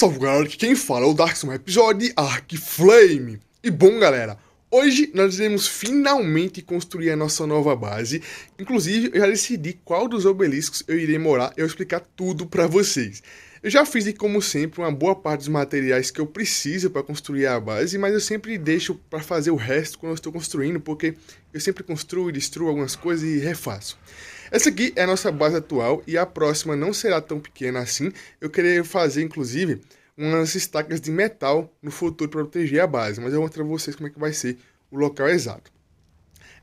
Salve galera, aqui quem fala é o Darkson, episódio de Arc Flame. E bom galera, hoje nós iremos finalmente construir a nossa nova base. Inclusive eu já decidi qual dos obeliscos eu irei morar e eu vou explicar tudo pra vocês. Eu já fiz aqui, como sempre, uma boa parte dos materiais que eu preciso para construir a base, mas eu sempre deixo para fazer o resto quando eu estou construindo, porque eu sempre construo e destruo algumas coisas e refaço. Essa aqui é a nossa base atual e a próxima não será tão pequena assim. Eu queria fazer, inclusive, umas estacas de metal no futuro para proteger a base, mas eu vou mostrar para vocês como é que vai ser o local exato.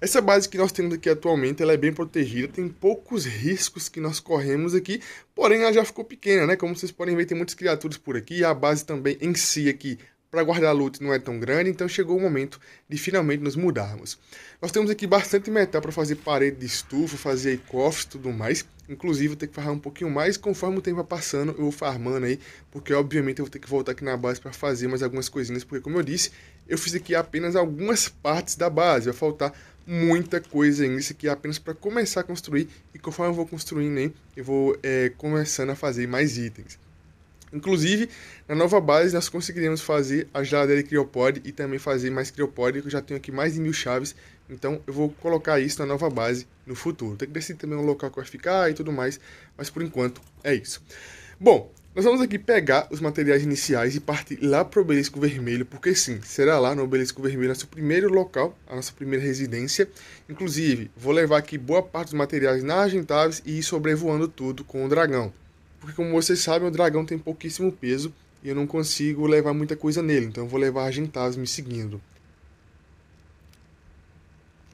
Essa base que nós temos aqui atualmente, ela é bem protegida, tem poucos riscos que nós corremos aqui, porém ela já ficou pequena, né? Como vocês podem ver, tem muitas criaturas por aqui, e a base também em si aqui, para guardar loot, não é tão grande, então chegou o momento de finalmente nos mudarmos. Nós temos aqui bastante metal para fazer parede de estufa, fazer cofres e tudo mais, inclusive vou ter que farmar um pouquinho mais, conforme o tempo vai passando eu vou farmando aí, porque obviamente eu vou ter que voltar aqui na base para fazer mais algumas coisinhas, porque como eu disse, eu fiz aqui apenas algumas partes da base, vai faltar muita coisa ainda. Isso aqui é apenas para começar a construir, e conforme eu vou construindo aí, eu vou começando a fazer mais itens. Inclusive, na nova base nós conseguiremos fazer a geladeira Cryopod e também fazer mais Cryopod, que eu já tenho aqui mais de 1000 chaves, então eu vou colocar isso na nova base no futuro. Tem que decidir também o local que vai ficar e tudo mais, mas por enquanto é isso. Bom, nós vamos aqui pegar os materiais iniciais e partir lá para o Obelisco Vermelho, porque sim, será lá no Obelisco Vermelho nosso primeiro local, a nossa primeira residência. Inclusive, vou levar aqui boa parte dos materiais na Argentavis e ir sobrevoando tudo com o dragão. Porque como vocês sabem, o dragão tem pouquíssimo peso e eu não consigo levar muita coisa nele, então eu vou levar a Argentavis me seguindo.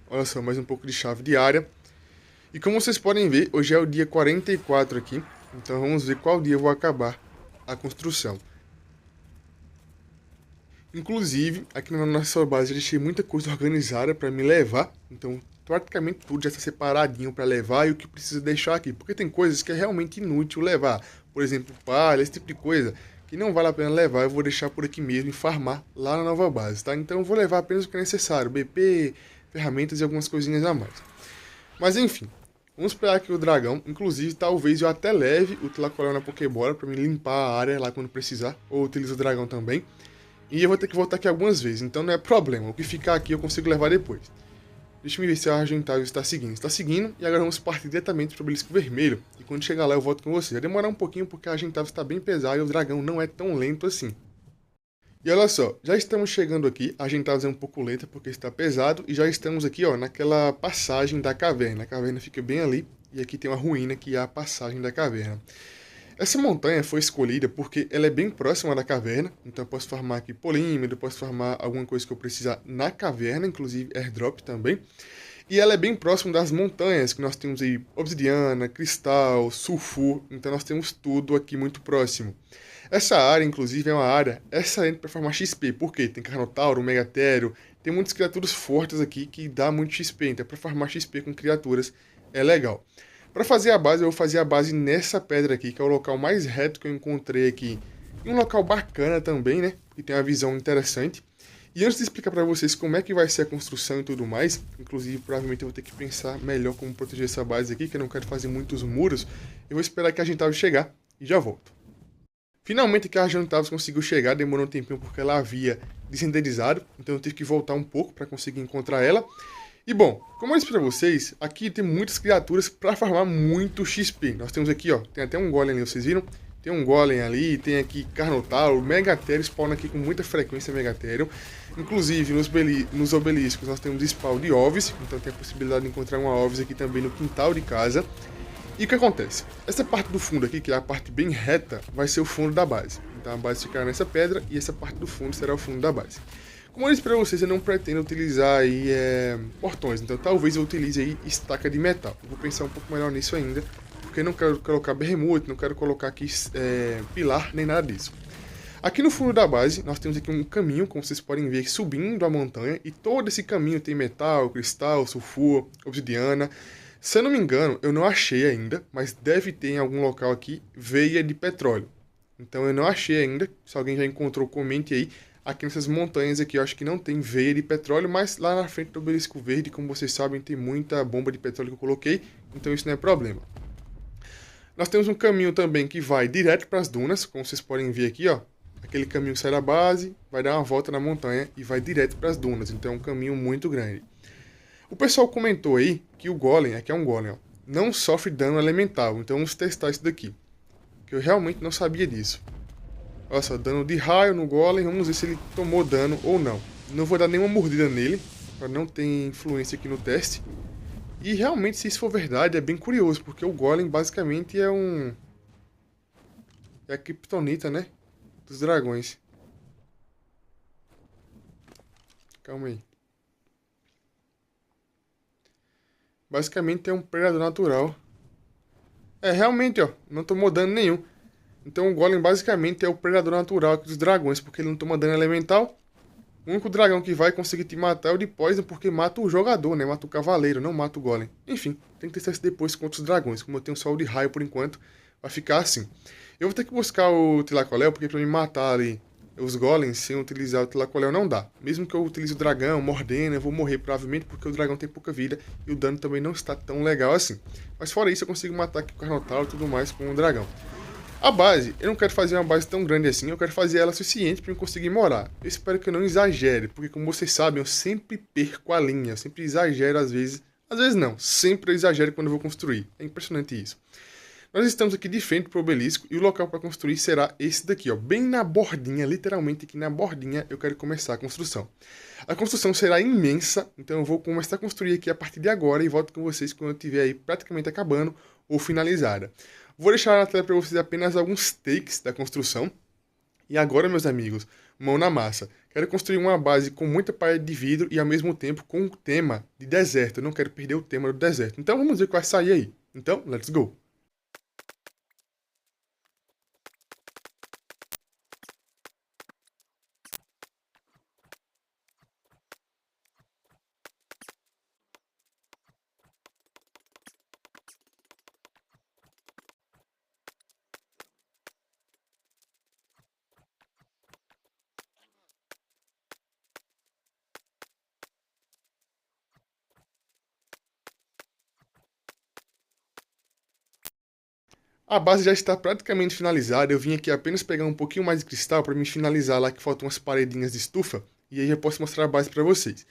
Olha só, mais um pouco de chave de área. E como vocês podem ver, hoje é o dia 44 aqui. Então vamos ver qual dia eu vou acabar a construção. Inclusive, aqui na nossa base eu deixei muita coisa organizada para me levar. Então praticamente tudo já está separadinho para levar e o que precisa deixar aqui. Porque tem coisas que é realmente inútil levar. Por exemplo, palha, esse tipo de coisa que não vale a pena levar. Eu vou deixar por aqui mesmo e farmar lá na nova base, tá? Então eu vou levar apenas o que é necessário. BP, ferramentas e algumas coisinhas a mais. Mas enfim. Vamos esperar aqui o dragão, inclusive talvez eu até leve o Tlacolel na Pokébola para me limpar a área lá quando precisar, ou utilizo o dragão também. E eu vou ter que voltar aqui algumas vezes, então não é problema, o que ficar aqui eu consigo levar depois. Deixa eu ver se a Argentavis está seguindo. Está seguindo, e agora vamos partir diretamente para o Obelisco Vermelho, e quando chegar lá eu volto com você. Vai demorar um pouquinho porque a Argentavis está bem pesada e o dragão não é tão lento assim. E olha só, já estamos chegando aqui, a gente tá fazendo um pouco lenta porque está pesado, e já estamos aqui, ó, naquela passagem da caverna. A caverna fica bem ali, e aqui tem uma ruína que é a passagem da caverna. Essa montanha foi escolhida porque ela é bem próxima da caverna, então eu posso farmar aqui polímero, posso farmar alguma coisa que eu precisar na caverna, inclusive airdrop também. E ela é bem próxima das montanhas, que nós temos aí obsidiana, cristal, sulfur, então nós temos tudo aqui muito próximo. Essa área, inclusive, é uma área excelente para farmar XP, porque tem Carnotauro, Megatério, tem muitas criaturas fortes aqui que dá muito XP, então para farmar XP com criaturas é legal. Para fazer a base, eu vou fazer a base nessa pedra aqui, que é o local mais reto que eu encontrei aqui. E um local bacana também, né, que tem uma visão interessante. E antes de explicar para vocês como é que vai ser a construção e tudo mais, inclusive provavelmente eu vou ter que pensar melhor como proteger essa base aqui, que eu não quero fazer muitos muros, eu vou esperar que a Argentavis chegar e já volto. Finalmente que a Argentavis conseguiu chegar, demorou um tempinho porque ela havia desrenderizado, então eu tive que voltar um pouco para conseguir encontrar ela. E bom, como eu disse para vocês, aqui tem muitas criaturas para farmar muito XP. Nós temos aqui, ó, tem até um golem ali, vocês viram? Tem um golem ali, tem aqui Carnotauro, Megatério, spawna aqui com muita frequência Megatério. Inclusive nos obeliscos nós temos spawn de Ovis, então tem a possibilidade de encontrar uma Ovis aqui também no quintal de casa. E o que acontece? Essa parte do fundo aqui, que é a parte bem reta, vai ser o fundo da base. Então a base ficará nessa pedra e essa parte do fundo será o fundo da base. Como eu disse para vocês, eu não pretendo utilizar aí portões, então talvez eu utilize aí estaca de metal. Eu vou pensar um pouco melhor nisso ainda, porque eu não quero colocar behemoth, não quero colocar aqui pilar, nem nada disso. Aqui no fundo da base, nós temos aqui um caminho, como vocês podem ver, subindo a montanha, e todo esse caminho tem metal, cristal, sulfur, obsidiana. Se eu não me engano, eu não achei ainda, mas deve ter em algum local aqui veia de petróleo. Então eu não achei ainda, se alguém já encontrou, comente aí. Aqui nessas montanhas aqui eu acho que não tem veia de petróleo, mas lá na frente do Obelisco Verde, como vocês sabem, tem muita bomba de petróleo que eu coloquei, então isso não é problema. Nós temos um caminho também que vai direto para as dunas, como vocês podem ver aqui, ó. Aquele caminho que sai da base, vai dar uma volta na montanha e vai direto para as dunas. Então é um caminho muito grande. O pessoal comentou aí que o Golem, aqui é um Golem, ó, não sofre dano elemental. Então vamos testar isso daqui, que eu realmente não sabia disso. Olha só, dano de raio no Golem, vamos ver se ele tomou dano ou não. Não vou dar nenhuma mordida nele, para não ter influência aqui no teste. E realmente, se isso for verdade, é bem curioso, porque o Golem basicamente é um... é a Kryptonita, né? Dos dragões. Calma aí. Basicamente é um predador natural. É, realmente, ó, não tomou dano nenhum. Então o Golem basicamente é o predador natural aqui dos dragões, porque ele não toma dano elemental. O único dragão que vai conseguir te matar é o de Poison, porque mata o jogador, né? Mata o cavaleiro, não mata o Golem. Enfim, tem que testar isso depois contra os dragões. Como eu tenho só o de raio por enquanto, vai ficar assim. Eu vou ter que buscar o Tlacoléu, porque pra me matar ali os Golems sem utilizar o Tlacoléu não dá. Mesmo que eu utilize o dragão, mordendo, eu vou morrer provavelmente, porque o dragão tem pouca vida e o dano também não está tão legal assim. Mas fora isso, eu consigo matar aqui o Carnotauro e tudo mais com o dragão. A base, eu não quero fazer uma base tão grande assim, eu quero fazer ela suficiente para eu conseguir morar. Eu espero que eu não exagere, porque como vocês sabem, eu sempre perco a linha, eu sempre exagero às vezes não, sempre eu exagero quando eu vou construir. É impressionante isso. Nós estamos aqui de frente para o obelisco e o local para construir será esse daqui, ó, bem na bordinha, literalmente aqui na bordinha eu quero começar a construção. A construção será imensa, então eu vou começar a construir aqui a partir de agora e volto com vocês quando eu estiver aí praticamente acabando ou finalizada. Vou deixar na tela para vocês apenas alguns takes da construção. E agora, meus amigos, mão na massa. Quero construir uma base com muita parede de vidro e ao mesmo tempo com um tema de deserto. Eu não quero perder o tema do deserto. Então vamos ver o que vai sair aí. Então, let's go! A base já está praticamente finalizada, eu vim aqui apenas pegar um pouquinho mais de cristal para me finalizar lá, que faltam umas paredinhas de estufa, e aí eu posso mostrar a base para vocês.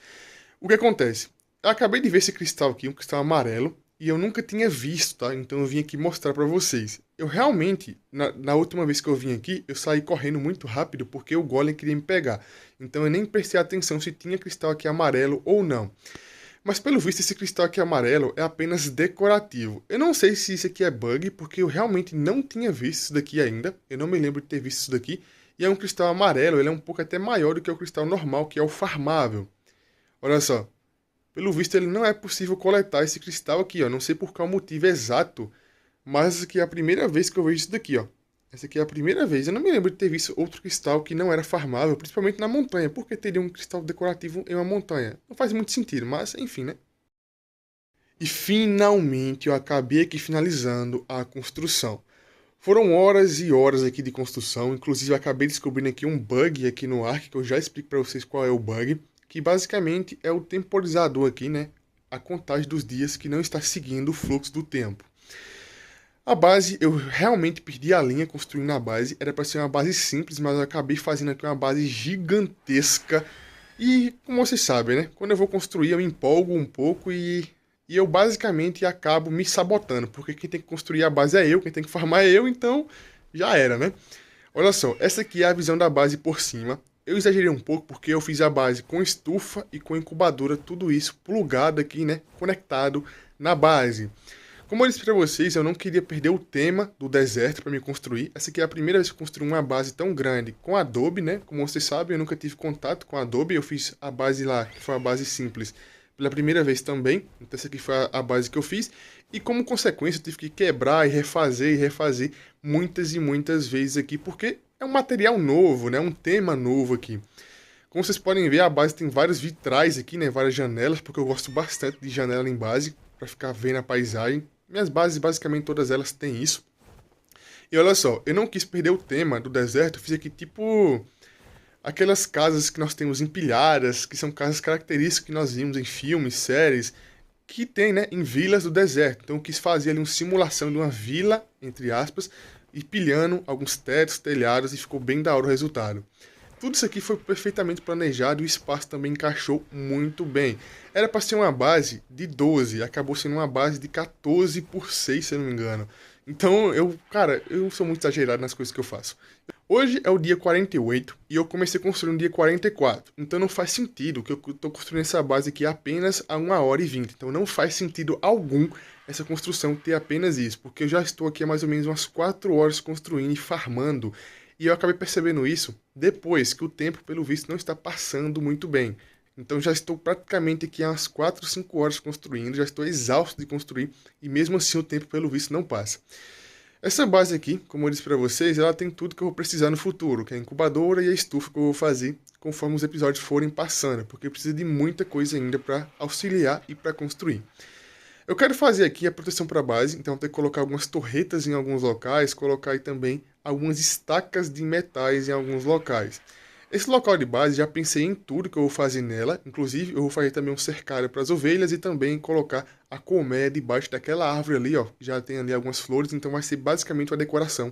O que acontece? Eu acabei de ver esse cristal aqui, um cristal amarelo, e eu nunca tinha visto, tá? Então eu vim aqui mostrar para vocês. Eu realmente, na última vez que eu vim aqui, eu saí correndo muito rápido porque o Golem queria me pegar. Então eu nem prestei atenção se tinha cristal aqui amarelo ou não. Mas pelo visto esse cristal aqui amarelo é apenas decorativo. Eu não sei se isso aqui é bug, porque eu realmente não tinha visto isso daqui ainda. Eu não me lembro de ter visto isso daqui. E é um cristal amarelo, ele é um pouco até maior do que o cristal normal, que é o farmável. Olha só. Pelo visto ele não é possível coletar esse cristal aqui, ó. Não sei por qual motivo exato, mas essa aqui é a primeira vez que eu vejo isso daqui, ó. Essa aqui é a primeira vez. Eu não me lembro de ter visto outro cristal que não era farmável, principalmente na montanha. Por que teria um cristal decorativo em uma montanha? Não faz muito sentido, mas enfim, né? E finalmente eu acabei aqui finalizando a construção. Foram horas e horas aqui de construção, inclusive eu acabei descobrindo aqui um bug aqui no Ark, que eu já explico para vocês qual é o bug, que basicamente é o temporizador aqui, né? A contagem dos dias que não está seguindo o fluxo do tempo. A base, eu realmente perdi a linha construindo a base. Era para ser uma base simples, mas eu acabei fazendo aqui uma base gigantesca. E, como vocês sabem, né? Quando eu vou construir, eu me empolgo um pouco e eu basicamente acabo me sabotando. Porque quem tem que construir a base é eu, quem tem que farmar é eu, então já era, né? Olha só, essa aqui é a visão da base por cima. Eu exagerei um pouco porque eu fiz a base com estufa e com incubadora, tudo isso plugado aqui, né? Conectado na base. Como eu disse para vocês, eu não queria perder o tema do deserto para me construir. Essa aqui é a primeira vez que eu construí uma base tão grande com Adobe, né? Como vocês sabem, eu nunca tive contato com Adobe. Eu fiz a base lá, que foi a base simples, pela primeira vez também. Então essa aqui foi a base que eu fiz. E como consequência, eu tive que quebrar e refazer muitas e muitas vezes aqui, porque é um material novo, né? Um tema novo aqui. Como vocês podem ver, a base tem vários vitrais aqui, né? Várias janelas, porque eu gosto bastante de janela em base, para ficar vendo a paisagem. Minhas bases, basicamente, todas elas têm isso. E olha só, eu não quis perder o tema do deserto, eu fiz aqui tipo aquelas casas que nós temos empilhadas, que são casas características que nós vimos em filmes, séries. que tem, né, em vilas do deserto. Então eu quis fazer ali uma simulação de uma vila, entre aspas, e pilhando alguns tetos, telhados, e ficou bem da hora o resultado. Tudo isso aqui foi perfeitamente planejado e o espaço também encaixou muito bem. Era para ser uma base de 12, acabou sendo uma base de 14 por 6, se eu não me engano. Então, eu sou muito exagerado nas coisas que eu faço. Hoje é o dia 48 e eu comecei a construir no dia 44. Então não faz sentido que eu estou construindo essa base aqui apenas a 1h20. Então não faz sentido algum essa construção ter apenas isso, porque eu já estou aqui há mais ou menos umas 4 horas construindo e farmando. E eu acabei percebendo isso depois que o tempo, pelo visto, não está passando muito bem. Então já estou praticamente aqui há umas 4, 5 horas construindo, já estou exausto de construir e mesmo assim o tempo, pelo visto, não passa. Essa base aqui, como eu disse para vocês, ela tem tudo que eu vou precisar no futuro, que é a incubadora e a estufa que eu vou fazer conforme os episódios forem passando, porque eu preciso de muita coisa ainda para auxiliar e para construir. Eu quero fazer aqui a proteção para a base, então ter que colocar algumas torretas em alguns locais, colocar aí também algumas estacas de metais em alguns locais. Esse local de base, já pensei em tudo que eu vou fazer nela, inclusive eu vou fazer também um cercário para as ovelhas e também colocar a colmeia debaixo daquela árvore ali, ó, já tem ali algumas flores, então vai ser basicamente uma decoração,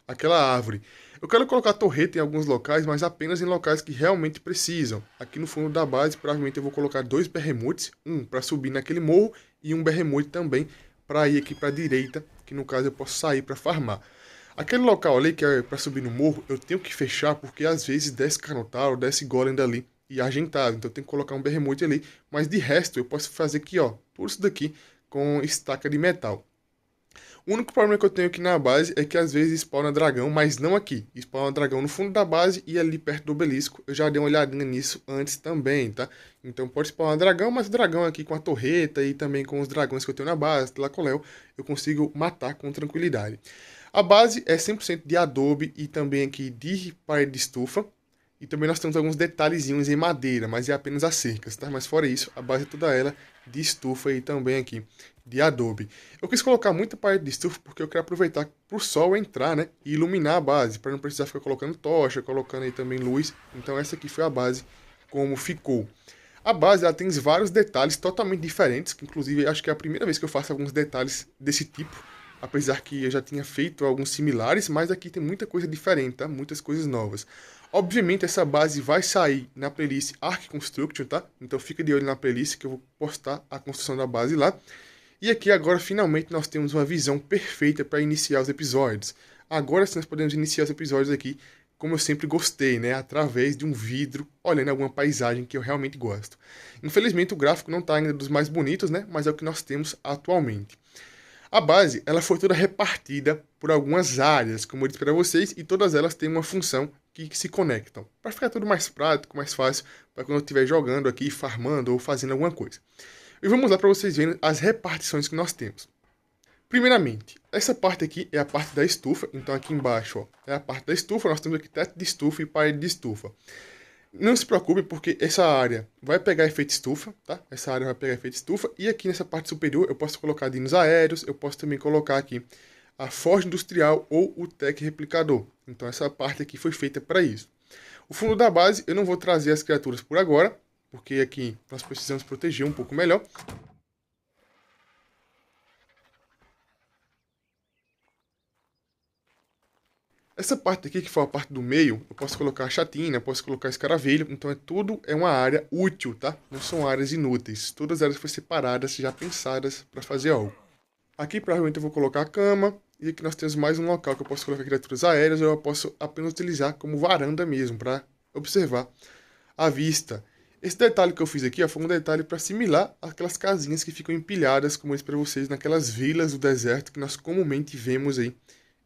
aquela árvore. Eu quero colocar torreta em alguns locais, mas apenas em locais que realmente precisam. Aqui no fundo da base, provavelmente eu vou colocar 2 berremutes, um para subir naquele morro e um berremute também para ir aqui para a direita, que no caso eu posso sair para farmar. Aquele local ali que é para subir no morro, eu tenho que fechar porque às vezes desce Carnotauro, desce Golem dali e argentado. Então eu tenho que colocar um berremute ali. Mas de resto eu posso fazer aqui, ó, tudo isso daqui com estaca de metal. O único problema que eu tenho aqui na base é que às vezes spawna dragão, mas não aqui. Spawna dragão no fundo da base e ali perto do obelisco. Eu já dei uma olhadinha nisso antes também, tá? Então pode spawnar dragão, mas o dragão aqui com a torreta e também com os dragões que eu tenho na base, Tlacoléu, eu consigo matar com tranquilidade. A base é 100% de adobe e também aqui de parede de estufa. E também nós temos alguns detalhezinhos em madeira, mas é apenas as cercas, tá? Mas fora isso, a base é toda ela de estufa e também aqui de adobe. Eu quis colocar muita parede de estufa porque eu quero aproveitar para o sol entrar, né? E iluminar a base, para não precisar ficar colocando tocha, colocando aí também luz. Então essa aqui foi a base como ficou. A base ela tem vários detalhes totalmente diferentes, que inclusive acho que é a primeira vez que eu faço alguns detalhes desse tipo. Apesar que eu já tinha feito alguns similares, mas aqui tem muita coisa diferente, tá? Muitas coisas novas. Obviamente essa base vai sair na playlist Ark Construction, tá? Então fica de olho na playlist que eu vou postar a construção da base lá. E aqui agora finalmente nós temos uma visão perfeita para iniciar os episódios. Agora sim nós podemos iniciar os episódios aqui como eu sempre gostei, né? Através de um vidro, olhando alguma paisagem que eu realmente gosto. Infelizmente o gráfico não está ainda dos mais bonitos, né? Mas é o que nós temos atualmente. A base, ela foi toda repartida por algumas áreas, como eu disse para vocês, e todas elas têm uma função que se conectam, para ficar tudo mais prático, mais fácil, para quando eu estiver jogando aqui, farmando ou fazendo alguma coisa. E vamos lá para vocês verem as repartições que nós temos. Primeiramente, essa parte aqui é a parte da estufa, então aqui embaixo ó, é a parte da estufa, nós temos aqui teto de estufa e parede de estufa. Não se preocupe porque essa área vai pegar efeito estufa, tá? Essa área vai pegar efeito estufa e aqui nessa parte superior eu posso colocar dinos aéreos, eu posso também colocar aqui a forja industrial ou o tech replicador. Então essa parte aqui foi feita para isso. O fundo da base eu não vou trazer as criaturas por agora, porque aqui nós precisamos proteger um pouco melhor. Essa parte aqui, que for a parte do meio, eu posso colocar a chatina, posso colocar escaravelho, então tudo é uma área útil, tá? Não são áreas inúteis. Todas elas foram separadas, já pensadas para fazer algo. Aqui provavelmente eu vou colocar a cama, e aqui nós temos mais um local que eu posso colocar criaturas aéreas, ou eu posso apenas utilizar como varanda mesmo, para observar a vista. Esse detalhe que eu fiz aqui ó, foi um detalhe para assimilar aquelas casinhas que ficam empilhadas, como eu disse para vocês, naquelas vilas do deserto que nós comumente vemos aí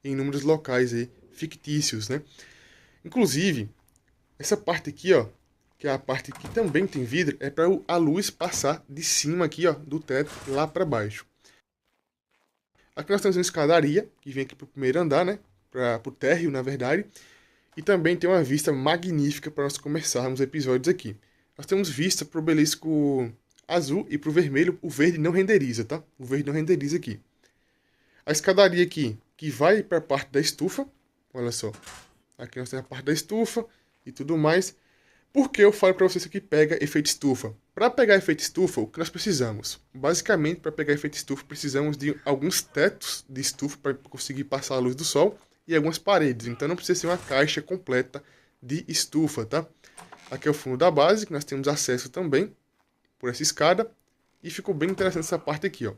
em inúmeros locais aí, fictícios, né? Inclusive, essa parte aqui, ó, que é a parte que também tem vidro, é para a luz passar de cima aqui, ó, do teto lá para baixo. Aqui nós temos uma escadaria, que vem aqui para o primeiro andar, né? Para o térreo, na verdade. E também tem uma vista magnífica para nós começarmos os episódios aqui. Nós temos vista para o obelisco azul e para o vermelho. O verde não renderiza, tá? O verde não renderiza aqui. A escadaria aqui, que vai para a parte da estufa. Olha só. Aqui nós temos a parte da estufa e tudo mais. Por que eu falo para vocês que pega efeito estufa? Para pegar efeito estufa, o que nós precisamos? Basicamente, para pegar efeito estufa, precisamos de alguns tetos de estufa para conseguir passar a luz do sol e algumas paredes. Então não precisa ser uma caixa completa de estufa, tá? Aqui é o fundo da base, que nós temos acesso também por essa escada. E ficou bem interessante essa parte aqui, ó.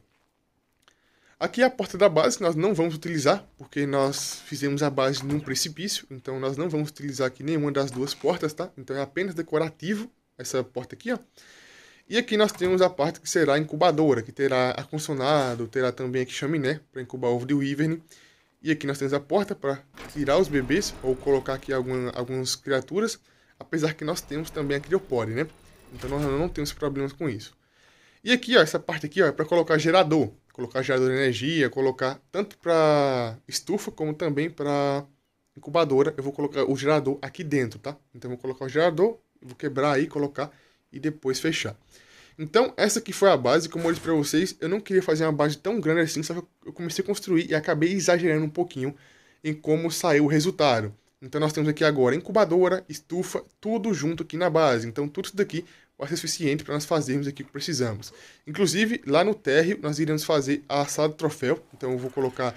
Aqui é a porta da base, que nós não vamos utilizar, porque nós fizemos a base num precipício. Então nós não vamos utilizar aqui nenhuma das duas portas, tá? Então é apenas decorativo essa porta aqui, ó. E aqui nós temos a parte que será a incubadora, que terá ar-condicionado, terá também aqui chaminé para incubar ovo de Wyvern. E aqui nós temos a porta para tirar os bebês, ou colocar aqui algumas criaturas, apesar que nós temos também a criopode, né? Então nós não temos problemas com isso. E aqui, ó, essa parte aqui, ó, é para colocar gerador de energia, colocar tanto para estufa como também para incubadora. Eu vou colocar o gerador aqui dentro, tá? Então eu vou colocar o gerador, vou quebrar aí, colocar e depois fechar. Então, essa aqui foi a base. Como eu disse para vocês, eu não queria fazer uma base tão grande assim, só que eu comecei a construir e acabei exagerando um pouquinho em como saiu o resultado. Então, nós temos aqui agora incubadora, estufa, tudo junto aqui na base. Então, tudo isso daqui vai ser suficiente para nós fazermos aqui o que precisamos. Inclusive, lá no térreo, nós iremos fazer a sala de troféu. Então, eu vou colocar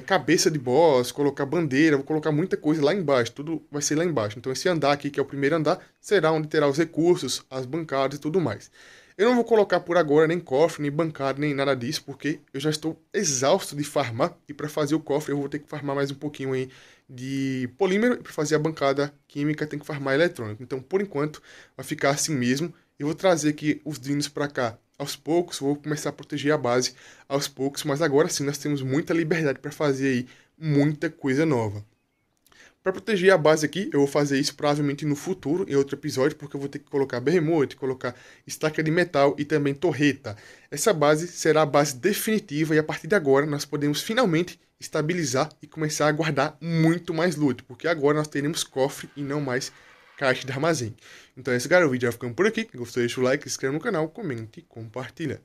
cabeça de boss, colocar bandeira, vou colocar muita coisa lá embaixo, tudo vai ser lá embaixo. Então esse andar aqui, que é o primeiro andar, será onde terá os recursos, as bancadas e tudo mais. Eu não vou colocar por agora nem cofre, nem bancada, nem nada disso, porque eu já estou exausto de farmar, e para fazer o cofre eu vou ter que farmar mais um pouquinho aí de polímero, e para fazer a bancada química tem que farmar eletrônico. Então por enquanto vai ficar assim mesmo. Eu vou trazer aqui os dinos para cá aos poucos, vou começar a proteger a base aos poucos, mas agora sim nós temos muita liberdade para fazer aí muita coisa nova. Para proteger a base aqui, eu vou fazer isso provavelmente no futuro, em outro episódio, porque eu vou ter que colocar berremote, colocar estaca de metal e também torreta. Essa base será a base definitiva e a partir de agora nós podemos finalmente estabilizar e começar a guardar muito mais loot, porque agora nós teremos cofre e não mais caixa de armazém. Então é isso, galera. O vídeo já ficando por aqui. Quem gostou, deixa o like, se inscreva no canal, comente e compartilha.